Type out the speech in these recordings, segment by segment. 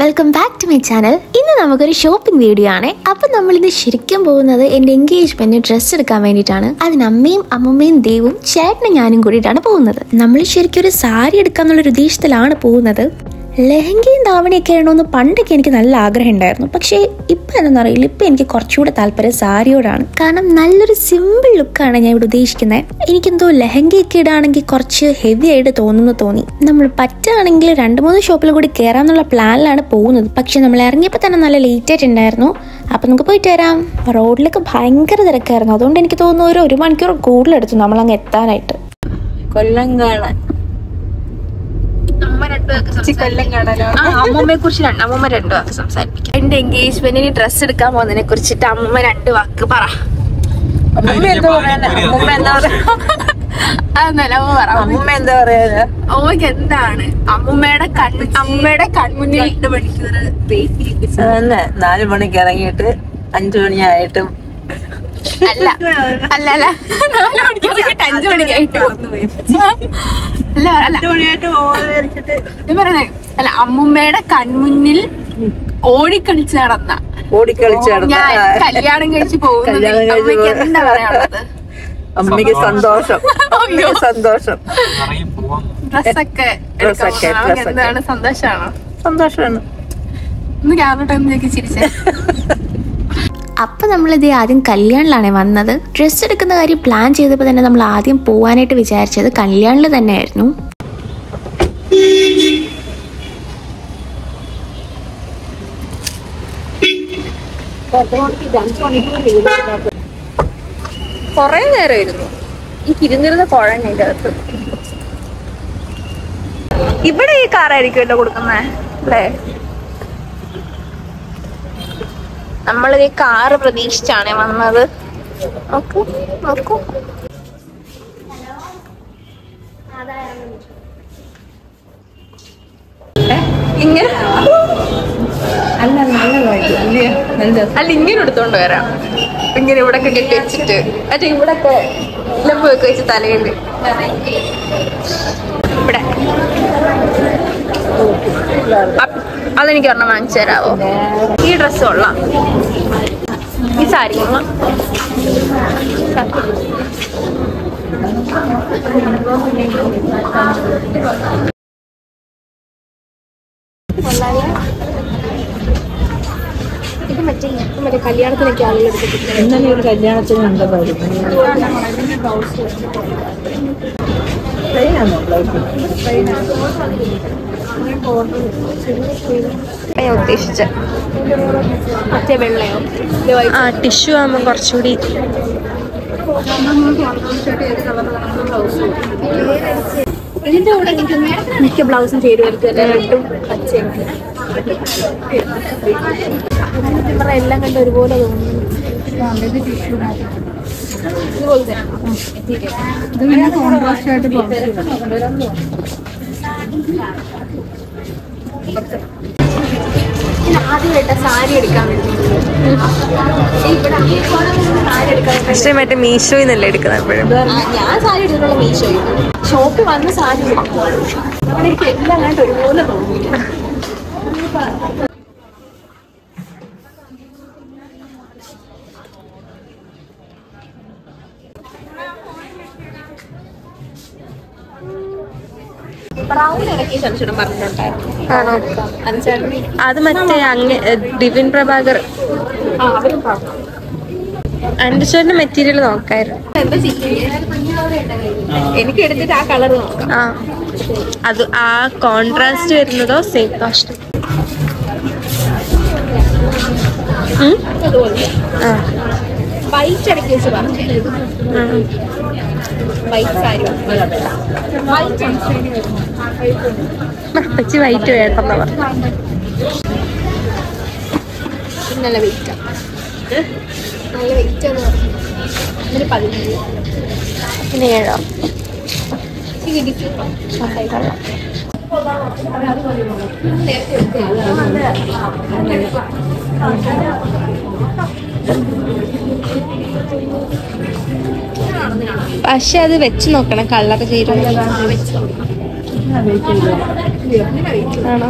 Welcome back to my channel. ഇന്ന് നമുക്കൊരു shopping video ആണ്. അപ്പൊ നമ്മളിന്ന് ശരിക്കും പോകുന്നത് എൻ്റെ എൻഗേജ്മെന്റിന് ഡ്രസ്സ് എടുക്കാൻ വേണ്ടിയിട്ടാണ്. അതിന് അമ്മയും അമ്മമ്മയും ദേവും ചേട്ടനും ഞാനും കൂടിയിട്ടാണ് പോകുന്നത്. നമ്മൾ ശരിക്കും ഒരു സാരി എടുക്കാന്നുള്ളൊരു ഉദ്ദേശത്തിലാണ് പോകുന്നത്. ലെഹങ്കയും ധാവണിയൊക്കെ ആണോന്ന് പണ്ടൊക്കെ എനിക്ക് നല്ല ആഗ്രഹം ഉണ്ടായിരുന്നു. പക്ഷേ ഇപ്പം എന്താണെന്നറിയില്ല, ഇപ്പം എനിക്ക് കുറച്ചുകൂടെ താല്പര്യം സാരിയോടാണ്. കാരണം നല്ലൊരു സിമ്പിൾ ലുക്കാണ് ഞാൻ ഇവിടെ ഉദ്ദേശിക്കുന്നത്. എനിക്കെന്തോ ലെഹങ്കയൊക്കെ ഇടാണെങ്കിൽ കുറച്ച് ഹെവി ആയിട്ട് തോന്നി. നമ്മൾ പറ്റുകയാണെങ്കിൽ 2-3 ഷോപ്പിൽ കൂടി കയറാമെന്നുള്ള പ്ലാനിലാണ് പോകുന്നത്. പക്ഷെ നമ്മൾ ഇറങ്ങിയപ്പോൾ തന്നെ നല്ല ലേറ്റ് ആയിട്ടുണ്ടായിരുന്നു. അപ്പം നമുക്ക് പോയിട്ട് വരാം. റോഡിലൊക്കെ ഭയങ്കര തിരക്കായിരുന്നു. അതുകൊണ്ട് എനിക്ക് തോന്നുന്നു 1 മണിക്കൂർ കൂടുതലെടുത്തു നമ്മളങ്ങ് എത്താനായിട്ട്. കൊല്ലങ്കാട് അമ്മമ്മയെ കുറിച്ച് അമ്മമ്മ 2 വാക്ക് സംസാരിപ്പിക്കാം. എന്റെ എൻഗേജ്മെന്റിന് ഡ്രസ്സ് എടുക്കാൻ പോകുന്നതിനെ കുറിച്ചിട്ട് അമ്മമ്മ 2 വാക്ക് പറ. അമ്മൂമ്മ എന്താ പറയാ? അമ്മയ്ക്ക് എന്താണ് അമ്മയുടെ കൺമുന്നിൽ 2 മണിക്കൂർ 4 മണിക്ക് ഇറങ്ങിയിട്ട് 5 മണിയായിട്ടും അല്ല 4 മണിക്ക് ഇറങ്ങിയിട്ട് 5 മണിക്കായിട്ട് അല്ല അമ്മൂമ്മയുടെ കൺമുന്നിൽ ഓടിക്കളിച്ച് നടന്ന ഞാൻ കല്യാണം കഴിച്ച് പോകുന്നത് എന്താ പറയാനുള്ളത്? അമ്മയ്ക്ക് സന്തോഷം. ഡ്രസ്സൊക്കെ എന്താണ്? സന്തോഷമാണ്. ഒന്ന് ക്യാമറ ചിരിച്ചേ. അപ്പം നമ്മളിത് ആദ്യം കല്യാണിലാണ് വന്നത്. ഡ്രസ്സ് എടുക്കുന്ന കാര്യം പ്ലാൻ ചെയ്തപ്പോൾ തന്നെ നമ്മൾ ആദ്യം പോകാനായിട്ട് വിചാരിച്ചത് കല്യാണിൽ തന്നെയായിരുന്നു. കൊറേ നേരം ഇരുന്നു. എനിക്ക് ഇരുന്നിരുന്ന കുഴഞ്ഞതിന്റെ അകത്ത്. ഇവിടെ ഈ കാറായിരിക്കുമല്ലോ കൊടുക്കുന്നേ അല്ലേ? നമ്മളിത് കാറ് പ്രതീക്ഷിച്ചാണ് വന്നത്. നോക്കൂ ഇങ്ങനെ അല്ല ഇങ്ങനെ എടുത്തോണ്ട് വരാം. ഇങ്ങനെ ഇവിടെ കെട്ടി വെച്ചിട്ട് മറ്റേ ഇവിടെ ലംബ് ഒക്കെ വെച്ച് തലയിൽ ഇവിടെ അതെനിക്ക് ഒരെണ്ണം വാങ്ങിച്ചു തരാവോ? ഈ ഡ്രസ്സ് കൊള്ളാം, ഈ സാരി കൊള്ളാം. ഇത് മറ്റേ കല്യാണത്തിനൊക്കെ ആളുകൾ എടുത്തിട്ടുണ്ട്. ഇന്നലെ ഒരു കല്യാണത്തിന് ഉദ്ദേശിച്ച മറ്റേ വെള്ളയോ ടിഷ്യൂ ആകുമ്പോൾ കുറച്ചുകൂടി ഇതിന്റെ കൂടെ മിക്ക ബ്ലൗസും ചേരുമായിരിക്കും. എല്ലാം കണ്ട് ഒരുപോലെ തോന്നുന്നു. ആദ്യമായിട്ട് സാരി എടുക്കാൻ പക്ഷേ മറ്റേ മീഷോയിന്നല്ലേ എടുക്കുന്നത് എപ്പോഴും. ഞാൻ സാരി എടുത്തിട്ടുള്ള മീഷോയിൽ ഷോപ്പിൽ വന്ന് സാരി അവിടെ എനിക്ക് എല്ലാം കണ്ട് ഒരുപോലെ തോന്നിയില്ല. അത് മറ്റേ ഡിവിൻ പ്രഭാകർ അൻഷന്റെ മെറ്റീരിയൽ നോക്കായിരുന്നു. എനിക്ക് എടുത്തിട്ട് ആ കളർ നോക്കാം. അത് ആ കോൺട്രാസ്റ്റ് വരുന്നതോ സെയിം കോസ്റ്റ്? വൈറ്റ് ഇടയ്ക്ക് വെച്ച് പറഞ്ഞു. വൈറ്റ് സാരി പച്ചി വൈറ്റ് വേണ്ടെന്ന് പറഞ്ഞു. നല്ല വെയിറ്റ് നല്ല വെയിറ്റ് എന്ന് പറഞ്ഞു. 17 പിന്നെ 7 പക്ഷെ അത് വെച്ച് നോക്കണം കളർ ചേരും. ആണോ?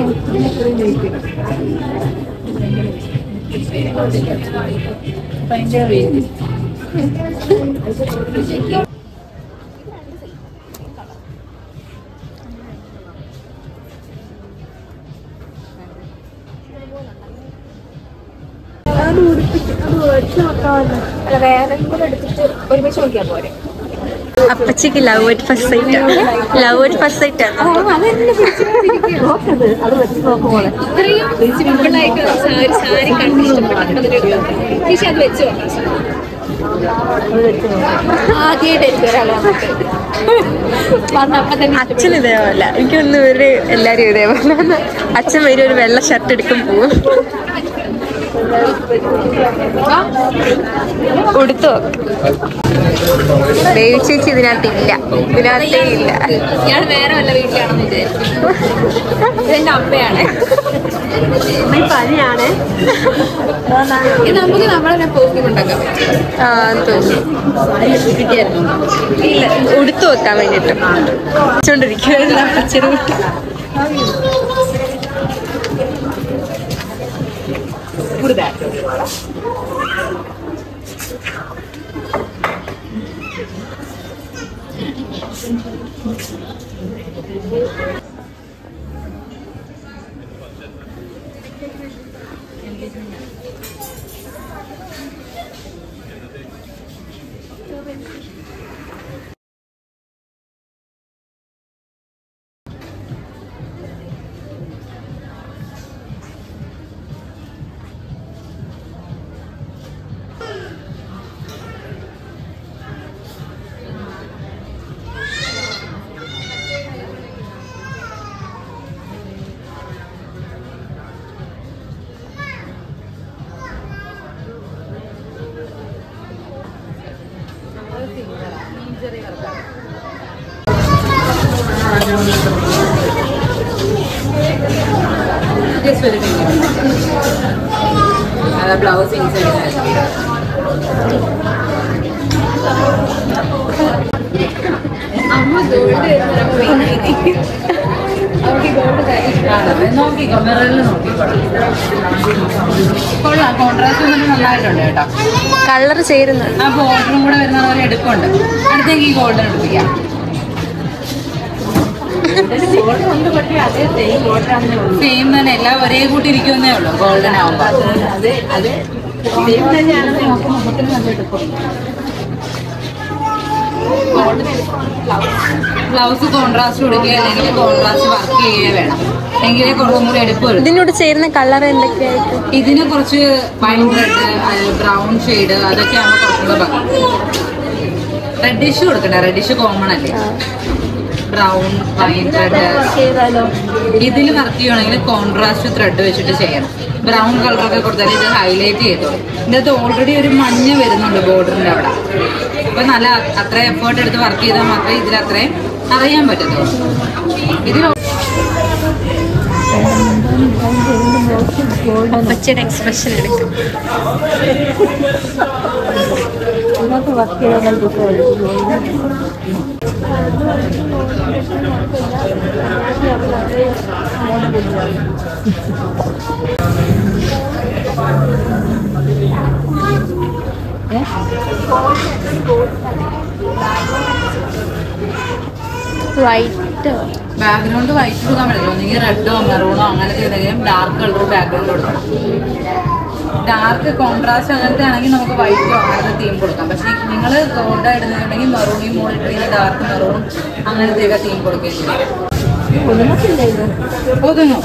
അപ്പച്ചിക്ക് love at first sight love at first sight ആണ്. അച്ഛൻ ഇതേപോലെ എനിക്കൊന്നും ഇവര് എല്ലാരും ഇതേപോലെ. അച്ഛൻ വരും ഒരു വെള്ള ഷർട്ട് എടുക്കും പോവും. ഉടുത്തോ? ദേവി ചേച്ചി ഇതിനകത്തില്ല, ഇതിനകത്തേ ഇല്ല. ഞാൻ വേറെ വല്ല വീട്ടിലാണെന്ന് വിചാരിച്ചു. ഇതെന്റെ അമ്മയാണ്. പനിയാണ്. നമുക്ക് നമ്മളെ പോക്കിണ്ടാക്കാൻ പറ്റും. ഇല്ല, ഉടുത്തു വെക്കാൻ വേണ്ടിട്ട് വെച്ചോണ്ടിരിക്കുകയായിരുന്നു അപ്പച്ചനും. Blouse inside. കോൺട്രാസ്റ്റ് നന്നായിട്ടുണ്ട് കേട്ടോ. കളർ ചേരുന്നു. ആ ബോർഡറും കൂടെ വരുന്ന ഒരു എടുപ്പുണ്ട്. അടുത്തേക്ക് ഈ ഗോൾഡൻ എടുപ്പിക്കാം. സെയിം തന്നെ, എല്ലാം ഒരേ കൂട്ടി ഇരിക്കുന്നേ ഉള്ളൂ. ഗോൾഡൻ ആവുമ്പോ ബ്ലൗസ് കോൺട്രാസ്റ്റ് കൊടുക്കുക, അല്ലെങ്കിൽ കോൺട്രാസ്റ്റ് വർക്ക് ചെയ്യുക വേണം. എങ്കിലേ കുറച്ചും കൂടി എടുപ്പ് വരും. ഇതിനോട് ചേരുന്ന കളർ എന്തൊക്കെയായിരിക്കും? ഇതിന് കുറച്ച് വൈൻ റെഡ്, ബ്രൗൺ ഷെയ്ഡ്, അതൊക്കെ ആകുമ്പോൾ കുറച്ചുകൂടെ റെഡിഷ് കൊടുക്കട്ടെ. റെഡിഷ് കോമൺ അല്ലേ. Brown, wine red. ഇതിൽ വർക്ക് ചെയ്യുകയാണെങ്കിൽ കോൺട്രാസ്റ്റ് ത്രെഡ് വെച്ചിട്ട് ചെയ്യണം. ബ്രൗൺ കളറൊക്കെ കൊടുത്താൽ ഇത് ഹൈലൈറ്റ് ചെയ്തോളൂ. ഇതിനകത്ത് ഓൾറെഡി ഒരു മഞ്ഞ വരുന്നുണ്ട് ബോർഡറിന്റെ അവിടെ. അപ്പൊ നല്ല അത്ര എഫേർട്ട് എടുത്ത് വർക്ക് ചെയ്താൽ മാത്രമേ ഇതിൽ അത്രയും അറിയാൻ പറ്റത്തുള്ളൂ. ഇതിൽ അപ്പച്ചയുടെ എക്സ്പ്രഷൻ എടുക്കും. വൈറ്റ് ബാക്ക്ഗ്രൗണ്ട് വൈറ്റ് കൊടുക്കാൻ പറ്റില്ല. ഒന്നെങ്കിൽ റെഡോ മെറൂണോ അങ്ങനത്തെ ഏതെങ്കിലും ഡാർക്ക് കളർ ബാക്ക്ഗ്രൗണ്ട് കൊടുക്കണം. ഡാർക്ക് കോൺട്രാസ്റ്റ് അങ്ങനത്തെ ആണെങ്കിൽ നമുക്ക് വൈറ്റോ അങ്ങനത്തെ തീം കൊടുക്കാം. പക്ഷേ നിങ്ങൾ ഗോൾഡ് ഇടുന്നുണ്ടെങ്കിൽ മെറൂണിയും മോൾ ഇട്ടിങ്ങനെ ഡാർക്ക് മെറൂണും അങ്ങനത്തെയൊക്കെ തീം കൊടുക്കുകയും ചെയ്യും. ഒതുങ്ങും.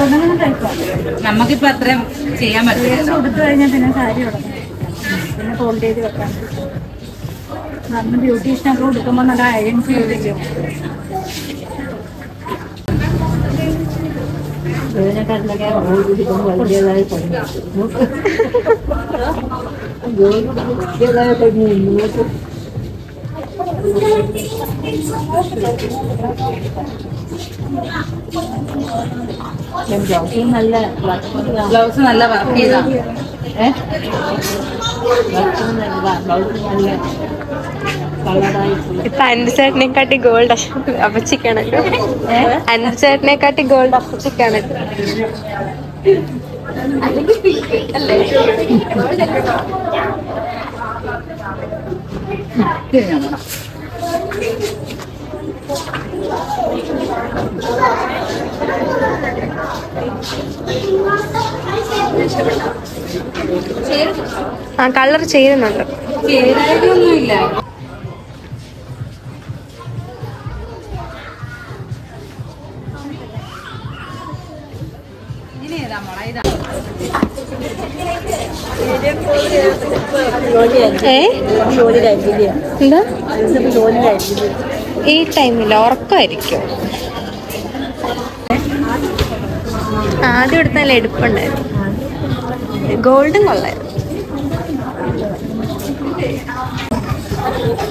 നമുക്കിപ്പോൾ അത്രയും ചെയ്യാൻ പറ്റില്ല. കൊടുത്തു കഴിഞ്ഞാൽ പിന്നെ സാരി തുടങ്ങും, പിന്നെ ഫോൾഡ് ചെയ്ത് വെക്കാൻ. അന്ന് ബ്യൂട്ടീഷ്യനൊക്കെ കൊടുക്കുമ്പോൾ നല്ല അയൺ ചെയ്തിരിക്കും. ഇതിനെക്കാട്ടിലൊക്കെ വലിയതായി ബ്ലൗസ് നല്ല വർക്ക് ചെയ്താണ്. ഇപ്പൊ അൻസേട്ടനെക്കാട്ടി ഗോൾഡ് അപ്പച്ചിക്കാണല്ലോ. അൻസേട്ടനെക്കാട്ടി ഗോൾഡ് അപ്പച്ചിക്കാണല്ലോ. ആ കളർ ചെയ്യുന്നുണ്ട്. ഒന്നുമില്ല. എന്താ ഈ ടൈമില്ല, ഉറക്കമായിരിക്കും. ആദ്യം എടുത്ത നല്ല എടുപ്പുണ്ടായിരുന്നു. ഗോൾഡും കൊള്ളായിരുന്നു.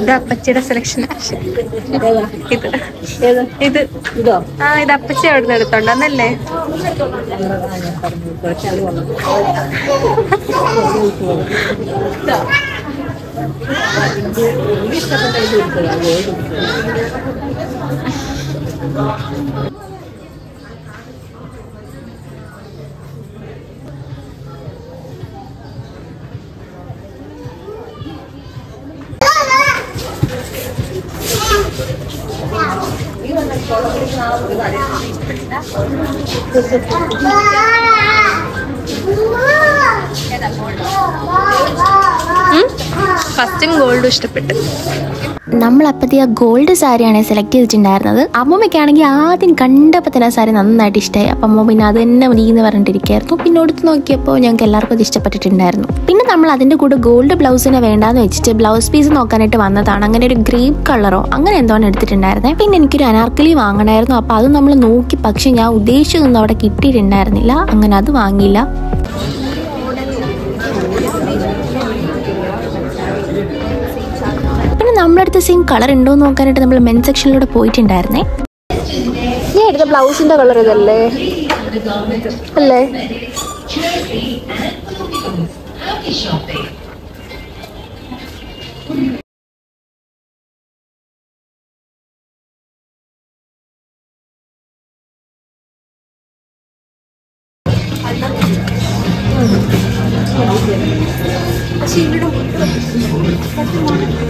ഇത് അപ്പച്ചിയുടെ സെലക്ഷൻ. ഇത് ആ ഇത് അപ്പച്ചി അവിടുന്ന് എടുത്തോണ്ടന്നല്ലേ? ഫസ്റ്റും ഗോൾഡും ഇഷ്ടപ്പെട്ടു. നമ്മളപ്പത്തി ആ ഗോൾഡ് സാരിയാണ് സെലക്ട് ചെയ്തിട്ടുണ്ടായിരുന്നത്. അമ്മൂമ്മയ്ക്കാണെങ്കിൽ ആദ്യം കണ്ടപ്പോൾ തന്നെ ആ സാരി നന്നായിട്ട് ഇഷ്ടമായി. അപ്പം അമ്മ പിന്നെ അത് തന്നെ മതി എന്ന് പറഞ്ഞിട്ടിരിക്കുകയായിരുന്നു. പിന്നെ എടുത്ത് നോക്കിയപ്പോൾ ഞങ്ങൾക്ക് എല്ലാവർക്കും അത് ഇഷ്ടപ്പെട്ടിട്ടുണ്ടായിരുന്നു. പിന്നെ നമ്മൾ അതിൻ്റെ കൂടെ ഗോൾഡ് ബ്ലൗസിനെ വേണ്ടാന്ന് വെച്ചിട്ട് ബ്ലൗസ് പീസ് നോക്കാനായിട്ട് വന്നതാണ്. അങ്ങനെ ഒരു ഗ്രേപ്പ് കളറോ അങ്ങനെ എന്തോന്ന് എടുത്തിട്ടുണ്ടായിരുന്നത്. പിന്നെ എനിക്കൊരു അനാർക്കലി വാങ്ങണമായിരുന്നു. അപ്പോൾ അത് നമ്മൾ നോക്കി, പക്ഷെ ഞാൻ ഉദ്ദേശിച്ചതൊന്നും അവിടെ കിട്ടിയിട്ടുണ്ടായിരുന്നില്ല. അങ്ങനെ അത് വാങ്ങിയില്ല. നമ്മളടുത്ത് സെയിം കളർ ഉണ്ടോ എന്ന് നോക്കാനായിട്ട് നമ്മൾ മെൻ സെക്ഷനിലൂടെ പോയിട്ടുണ്ടായിരുന്നേ. ഞാൻ എടുത്ത ബ്ലൗസിന്റെ കളർ ഇതല്ലേ അല്ലേ?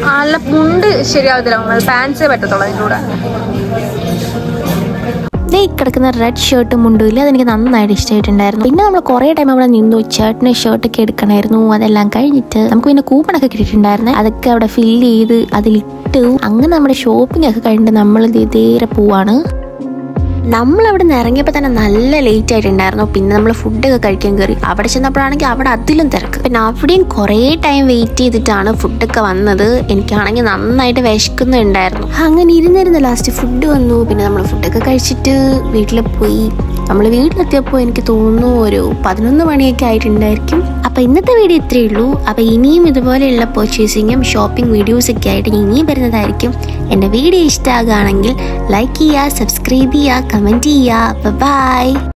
നല്ല മുണ്ട് ശരിയാവത്തില്ല, പാൻസേ പറ്റത്തുള്ളൂ അതിൻ്റെ കൂടെ. കിടക്കുന്ന റെഡ് ഷർട്ടും മുണ്ടുമില്ല, അതെനിക്ക് നന്നായിട്ട് ഇഷ്ടമായിട്ടുണ്ടായിരുന്നു. പിന്നെ നമ്മൾ കുറേ ടൈം അവിടെ നിന്നു. ചേട്ടന് ഷർട്ടൊക്കെ എടുക്കണമായിരുന്നു. അതെല്ലാം കഴിഞ്ഞിട്ട് നമുക്ക് പിന്നെ കൂപ്പണൊക്കെ കിട്ടിയിട്ടുണ്ടായിരുന്നു. അതൊക്കെ അവിടെ ഫില്ല് ചെയ്ത് അതിലിട്ട് അങ്ങനെ നമ്മുടെ ഷോപ്പിംഗ് ഒക്കെ കഴിഞ്ഞിട്ട് നമ്മൾ നേരെ പോവാണ്. നമ്മളവിടെ നിന്ന് ഇറങ്ങിയപ്പോൾ തന്നെ നല്ല ലേറ്റ് ആയിട്ടുണ്ടായിരുന്നു. പിന്നെ നമ്മൾ ഫുഡൊക്കെ കഴിക്കാൻ കയറി. അവിടെ ചെന്നപ്പോഴാണെങ്കിൽ അവിടെ അതിലും തിരക്ക്. പിന്നെ അവിടെയും കുറേ ടൈം വെയിറ്റ് ചെയ്തിട്ടാണ് ഫുഡൊക്കെ വന്നത്. എനിക്കാണെങ്കിൽ നന്നായിട്ട് വിശക്കുന്നുണ്ടായിരുന്നു. അങ്ങനെ ഇരുന്നിരുന്ന് ലാസ്റ്റ് ഫുഡ് വന്നു. പിന്നെ നമ്മൾ ഫുഡൊക്കെ കഴിച്ചിട്ട് വീട്ടിൽ പോയി. നമ്മൾ വീട്ടിലെത്തിയപ്പോൾ എനിക്ക് തോന്നുന്നു ഒരു 11 മണിയൊക്കെ ആയിട്ടുണ്ടായിരിക്കും. അപ്പോൾ ഇന്നത്തെ വീഡിയോ ഇത്രയേ ഉള്ളൂ. അപ്പോൾ ഇനിയും ഇതുപോലെയുള്ള പർച്ചേസിങ്ങും ഷോപ്പിംഗ് വീഡിയോസൊക്കെ ആയിട്ട് ഇനിയും വരുന്നതായിരിക്കും. എൻ്റെ വീഡിയോ ഇഷ്ടമാകുകയാണെങ്കിൽ ലൈക്ക് ചെയ്യുക, സബ്സ്ക്രൈബ് ചെയ്യുക, കമൻറ്റ് ചെയ്യുക. ബൈ.